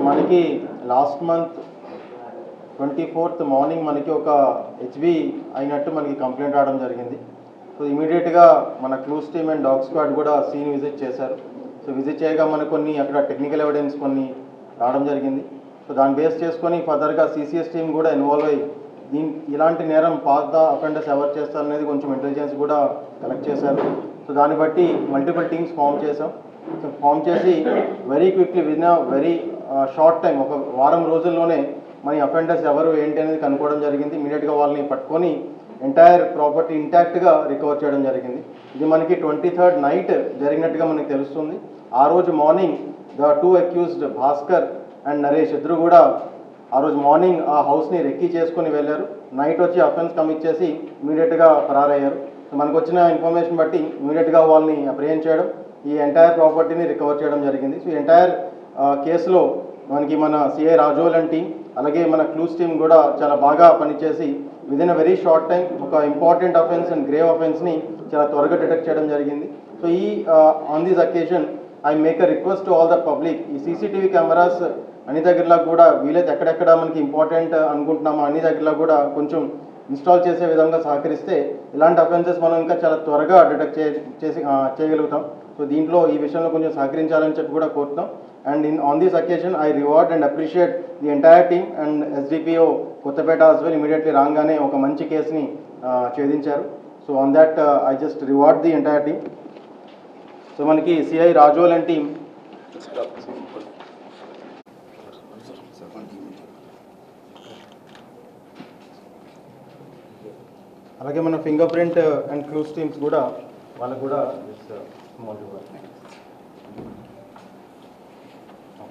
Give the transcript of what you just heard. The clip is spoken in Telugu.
మనకి లాస్ట్ మంత్ 24th మార్నింగ్ మనకి ఒక హెచ్బి అయినట్టు మనకి కంప్లైంట్ రావడం జరిగింది. సో ఇమీడియట్గా మన clues team and dog squad కూడా సీన్ విజిట్ చేశారు. సో విజిట్ చేయగా మనకు కొన్ని అక్కడ టెక్నికల్ ఎవిడెన్స్ కొన్ని రావడం జరిగింది. సో దాన్ని బేస్ చేసుకొని ఫర్దర్గా సిసిఎస్ టీమ్ కూడా ఇన్వాల్వ్ అయ్యి ఇలాంటి నేరం పాత అఫెండర్స్ ఎవరు చేస్తారనేది కొంచెం ఇంటెలిజెన్స్ కూడా కలెక్ట్ చేశారు. సో దాన్ని బట్టి మల్టిపుల్ టీమ్స్ ఫామ్ చేసాం. సో ఫామ్ చేసి very quickly win very short time, ఒక వారం రోజుల్లోనే మన అఫెండర్స్ ఎవరు ఏంటి అనేది కనుక్కోవడం జరిగింది. ఇమీడియట్గా వాళ్ళని పట్టుకొని ఎంటైర్ ప్రాపర్టీ ఇంటాక్ట్గా రికవర్ చేయడం జరిగింది. ఇది మనకి 23rd నైట్ జరిగినట్టుగా మనకి తెలుస్తుంది. ఆ రోజు morning the 2 accused Bhaskar and Naresh ఇద్దరు కూడా ఆ రోజు మార్నింగ్ ఆ హౌస్ని రెక్కీ చేసుకొని వెళ్ళారు. నైట్ వచ్చి అఫెన్స్ కమిట్ చేసి ఇమీడియట్గా ఫరారయ్యారు. మనకు వచ్చిన ఇన్ఫర్మేషన్ బట్టి ఇమీడియట్గా వాళ్ళని అప్రిహెండ్ చేయడం, ఈ ఎంటైర్ ప్రాపర్టీని రికవర్ చేయడం జరిగింది. సో ఎంటైర్ కేసులో మనకి మన సిఐ రాజోల్ అండ్ టీం అలాగే మన క్లూస్ టీం కూడా చాలా బాగా పనిచేసి within a very short time ఒక ఇంపార్టెంట్ అఫెన్స్ అండ్ గ్రేవ్ అఫెన్స్ని చాలా త్వరగా డిటెక్ట్ చేయడం జరిగింది. సో ఈ on this occasion I make a request to all the public, ఈ సీసీటీవీ కెమెరాస్ అన్ని దగ్గరలో కూడా వీలైతే ఎక్కడెక్కడ మనకి ఇంపార్టెంట్ అనుకుంటున్నామో అన్ని దగ్గరలో కూడా కొంచెం ఇన్స్టాల్ చేసే విధంగా సహకరిస్తే ఇలాంటి అఫెన్సెస్ మనం ఇంకా చాలా త్వరగా డిటెక్ట్ చేయగలుగుతాం. సో దీంట్లో ఈ విషయంలో కొంచెం సహకరించాలని చెప్పి కూడా కోరుతున్నాం. And on this occasion I reward and appreciate the entire team and SDPO Kothapeta as well. Immediately రాగానే ఒక మంచి కేసుని ఛేదించారు. So on that I just reward the entire team. So మనకి సిఐ రాజోల్ అండ్ టీమ్ అలాగే మన finger print and clues teams కూడా వాళ్ళకు కూడా స్మాల్ రివార్డ్.